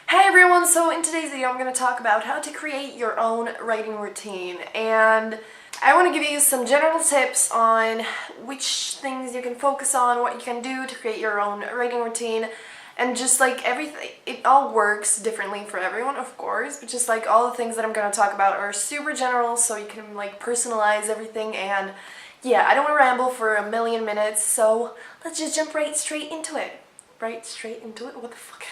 Hey everyone, so in today's video I'm going to talk about how to create your own writing routine, and I want to give you some general tips on which things you can focus on, what you can do to create your own writing routine, and just like everything, it all works differently for everyone of course, but just like all the things that I'm going to talk about are super general so you can like personalize everything. And yeah, I don't want to ramble for a million minutes, so let's just jump right straight into it. What the fuck?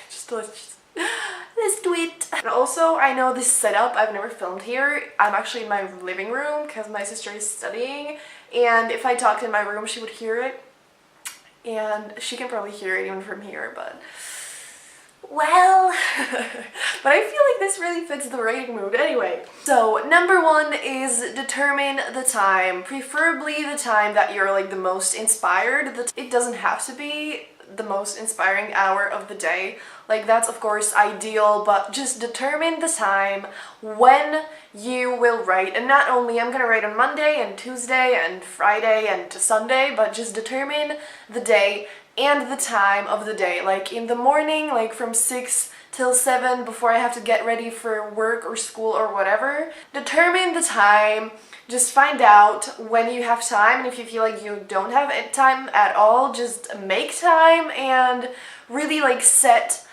Let's do it. And also, I know this setup, I've never filmed here. I'm actually in my living room because my sister is studying, and if I talked in my room she would hear it, and she can probably hear it even from here, but well, but I feel like this really fits the writing mood anyway. So number one is determine the time, preferably the time that you're like the most inspired. It doesn't have to be the most inspiring hour of the day, like that's of course ideal, but just determine the time when you will write. And not only I'm gonna write on Monday and Tuesday and Friday and Sunday, but just determine the day and the time of the day, like in the morning, like from 6 till 7 before I have to get ready for work or school or whatever. Determine the time. Just find out when you have time, and if you feel like you don't have time at all, just make time and really like set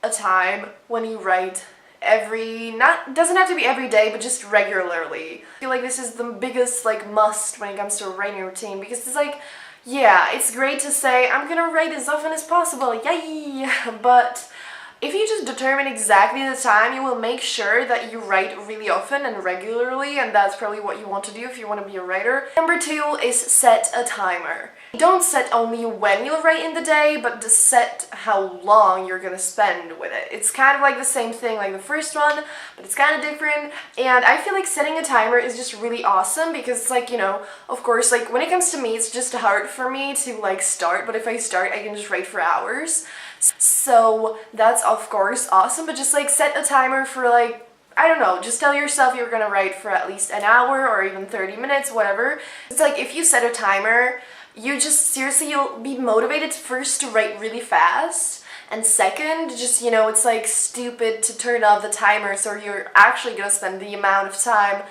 a time when you write doesn't have to be every day, but just regularly. I feel like this is the biggest like must when it comes to a writing routine, because it's like, yeah, it's great to say I'm gonna write as often as possible, yay, but if you just determine exactly the time, you will make sure that you write really often and regularly, and that's probably what you want to do if you want to be a writer. Number two is set a timer. Don't set only when you'll write in the day, but just set how long you're gonna spend with it. It's kind of like the same thing like the first one, but it's kind of different, and I feel like setting a timer is just really awesome because it's like, you know, of course, like when it comes to me, it's just hard for me to like start, but if I start, I can just write for hours. So that's of course awesome, but just like set a timer for like, I don't know, just tell yourself you're gonna write for at least an hour or even 30 minutes, whatever. It's like if you set a timer, you just seriously, you'll be motivated first to write really fast, and second, just, you know, it's like stupid to turn off the timer, so you're actually gonna spend the amount of time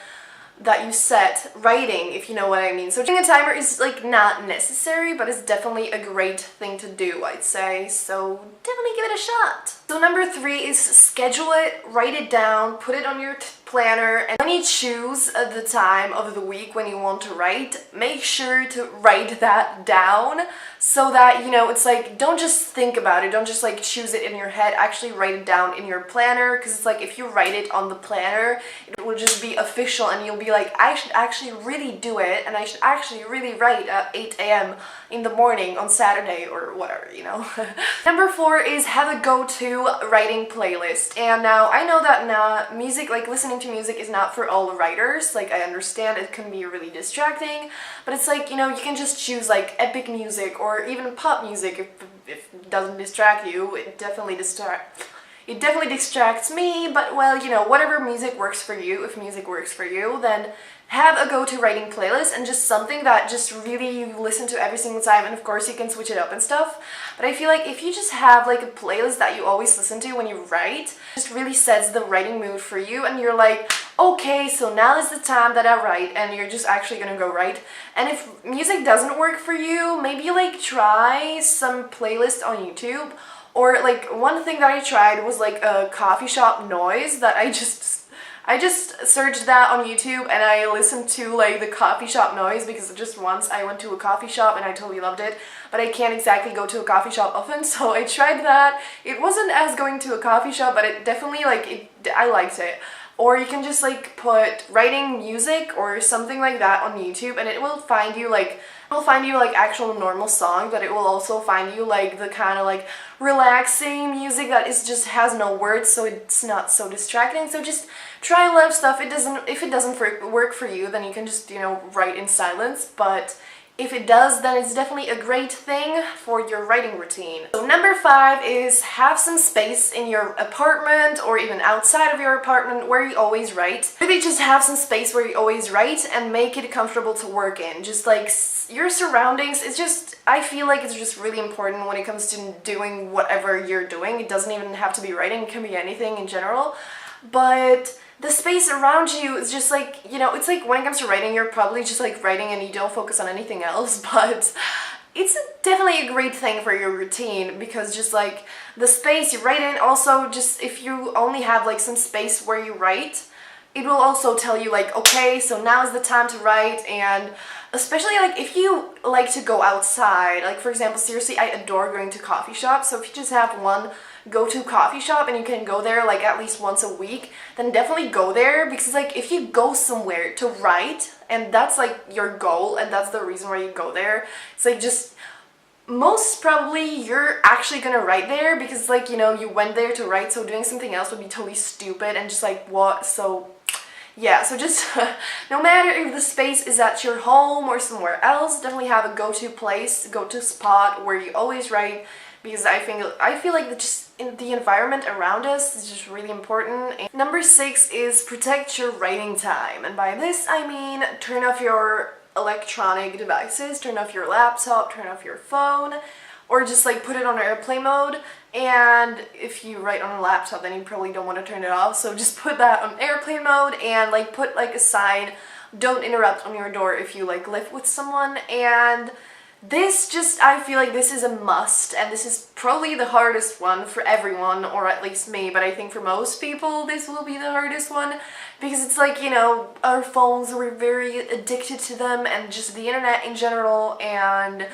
that you set writing, if you know what I mean. So setting a timer is like not necessary, but it's definitely a great thing to do, I'd say, so definitely give it a shot. So number three is schedule it, write it down, put it on your planner, and when you choose the time of the week when you want to write, make sure to write that down so that, you know, it's like, don't just think about it, don't just like choose it in your head, actually write it down in your planner, because it's like if you write it on the planner, it will just be official and you'll be like, I should actually really do it, and I should actually really write at 8 a.m. in the morning on Saturday or whatever, you know. Number four is have a go-to writing playlist. And now I know that music, like listening to music is not for all writers, like I understand it can be really distracting, but it's like, you know, you can just choose like epic music or even pop music if it doesn't distract you. It definitely distracts me, but well, you know, whatever music works for you. If music works for you, then have a go-to writing playlist, and just something that just really you listen to every single time, and of course you can switch it up and stuff, but I feel like if you just have like a playlist that you always listen to when you write, it just really sets the writing mood for you, and you're like, okay, so now is the time that I write, and you're just actually gonna go write. And if music doesn't work for you, maybe like try some playlist on YouTube. Or like one thing that I tried was like a coffee shop noise that I just searched that on YouTube, and I listened to like the coffee shop noise because just once I went to a coffee shop and I totally loved it, but I can't exactly go to a coffee shop often, so I tried that. It wasn't as going to a coffee shop, but it definitely I liked it. Or you can just like put writing music or something like that on YouTube, and it will find you like actual normal songs, but it will also find you like the kind of like relaxing music that is just has no words, so it's not so distracting. So just try a lot of stuff. If it doesn't work for you, then you can just, you know, write in silence, but If it does, then it's definitely a great thing for your writing routine. So number 5 is have some space in your apartment or even outside of your apartment where you always write. Really just have some space where you always write and make it comfortable to work in. Just like your surroundings, it's just, I feel like it's just really important when it comes to doing whatever you're doing. It doesn't even have to be writing, it can be anything in general. But the space around you is just like, you know, it's like when it comes to writing, you're probably just like writing and you don't focus on anything else, but it's definitely a great thing for your routine because just like the space you write in, also just if you only have like some space where you write, it will also tell you like, okay, so now is the time to write. And especially like if you like to go outside, like for example, seriously, I adore going to coffee shops, so if you just have one go-to coffee shop and you can go there like at least once a week, then definitely go there, because like if you go somewhere to write and that's like your goal and that's the reason why you go there, it's like just most probably you're actually gonna write there because like, you know, you went there to write, so doing something else would be totally stupid and just like what. So yeah, so just no matter if the space is at your home or somewhere else, definitely have a go-to place, go-to spot where you always write, because I feel like the environment around us is just really important. And number 6 is protect your writing time, and by this I mean turn off your electronic devices, turn off your laptop, turn off your phone, or just like put it on airplane mode. And if you write on a laptop, then you probably don't want to turn it off, so just put that on airplane mode and like put like a sign, don't interrupt on your door if you like live with someone. And this just, I feel like this is a must, and this is probably the hardest one for everyone, or at least me, but I think for most people this will be the hardest one, because it's like, you know, our phones, we're very addicted to them, and just the internet in general, and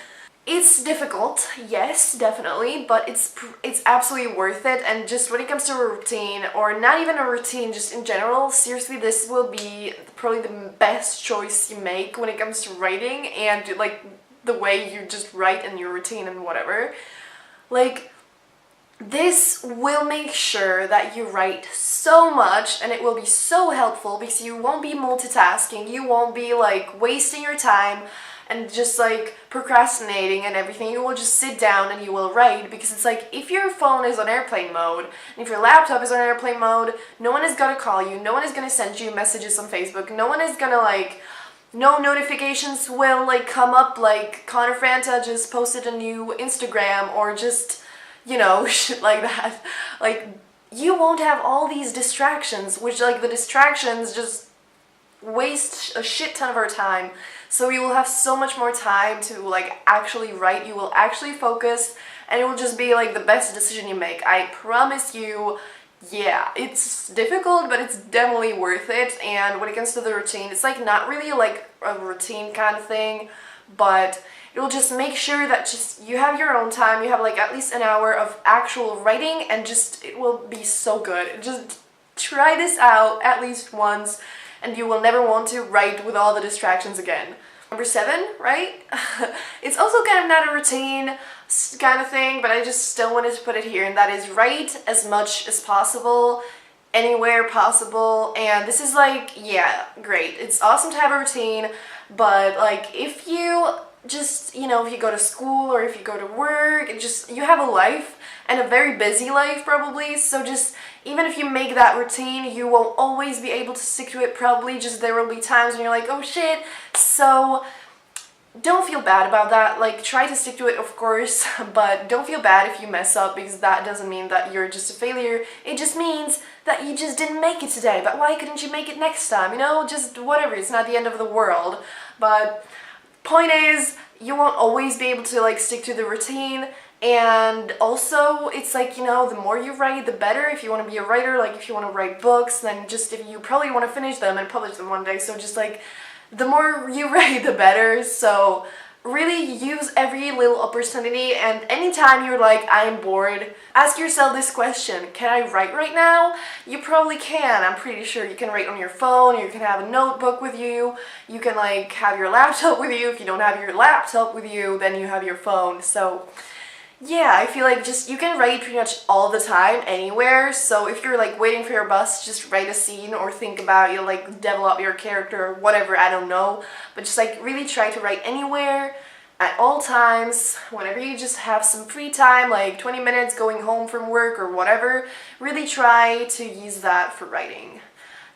it's difficult, yes, definitely, but it's absolutely worth it. And just when it comes to a routine, or not even a routine, just in general, seriously, this will be probably the best choice you make when it comes to writing and like the way you just write in your routine and whatever. Like, this will make sure that you write so much, and it will be so helpful because you won't be multitasking, you won't be like wasting your time and just like procrastinating and everything. You will just sit down and you will write, because it's like if your phone is on airplane mode and if your laptop is on airplane mode, no one is gonna call you, no one is gonna send you messages on Facebook, no one is gonna like, no notifications will like come up like Connor Franta just posted a new Instagram, or just, you know, shit like that. Like, you won't have all these distractions, which like the distractions just waste a shit ton of our time. So you will have so much more time to like actually write, you will actually focus, and it will just be like the best decision you make. I promise you. Yeah, it's difficult, but it's definitely worth it. And when it comes to the routine, it's like not really like a routine kind of thing, but it'll just make sure that just you have your own time, you have like at least an hour of actual writing, and just it will be so good. Just try this out at least once and you will never want to write with all the distractions again. Number 7, right? It's also kind of not a routine kind of thing, but I just still wanted to put it here, and that is write as much as possible, anywhere possible. And this is like, yeah, great. It's awesome to have a routine, but like if you just, you know, if you go to school or if you go to work, it just, you have a life, and a very busy life probably, so just even if you make that routine, you won't always be able to stick to it probably. Just there will be times when you're like, oh shit. So don't feel bad about that. Like, try to stick to it, of course, but don't feel bad if you mess up, because that doesn't mean that you're just a failure. It just means that you just didn't make it today. But why couldn't you make it next time? You know, just whatever. It's not the end of the world. But point is, you won't always be able to like stick to the routine. And also, it's like, you know, the more you write, the better. If you want to be a writer, like if you want to write books, then just if you probably want to finish them and publish them one day. So just like, the more you write, the better. So really use every little opportunity, and anytime you're like, I am bored, ask yourself this question: can I write right now? You probably can. I'm pretty sure you can write on your phone, you can have a notebook with you, you can like have your laptop with you. If you don't have your laptop with you, then you have your phone. So yeah, I feel like just you can write pretty much all the time, anywhere. So if you're like waiting for your bus, just write a scene or think about, you know, like develop your character or whatever, I don't know. But just like really try to write anywhere, at all times, whenever you just have some free time, like 20 minutes going home from work or whatever, really try to use that for writing.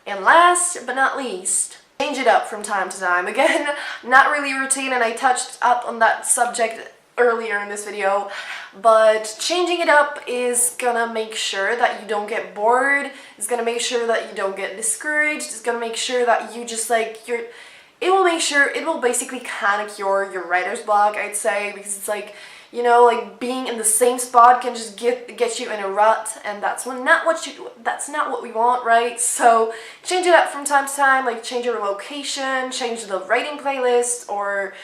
And last but not least, change it up from time to time. Again, not really routine, and I touched up on that subject earlier in this video, but changing it up is gonna make sure that you don't get bored, it's gonna make sure that you don't get discouraged, it's gonna make sure that you just like, it will basically kind of cure your writer's block, I'd say, because it's like, you know, like being in the same spot can just get you in a rut, and that's not what we want, right? So change it up from time to time, like change your location, change the writing playlist, or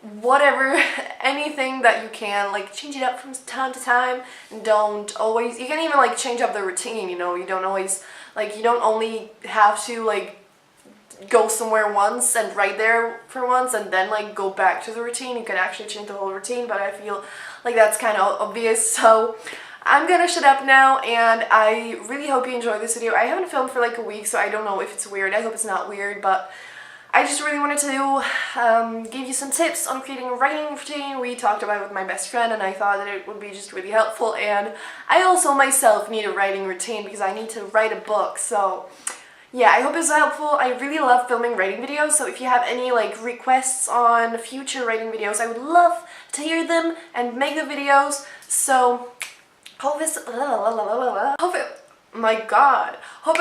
whatever, anything that you can, like change it up from time to time. And don't always, you can even like change up the routine, you know, you don't always, like you don't only have to like go somewhere once and write there for once and then like go back to the routine. You can actually change the whole routine, but I feel like that's kind of obvious. So I'm gonna shut up now, and I really hope you enjoyed this video. I haven't filmed for like a week, so I don't know if it's weird. I hope it's not weird, but I just really wanted to give you some tips on creating a writing routine. We talked about it with my best friend, and I thought that it would be just really helpful. And I also myself need a writing routine because I need to write a book. So yeah, I hope it was helpful. I really love filming writing videos, so if you have any like requests on future writing videos, I would love to hear them and make the videos. So hope it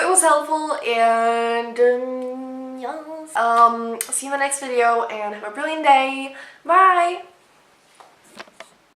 was helpful, and yes. See you in the next video, and have a brilliant day. Bye!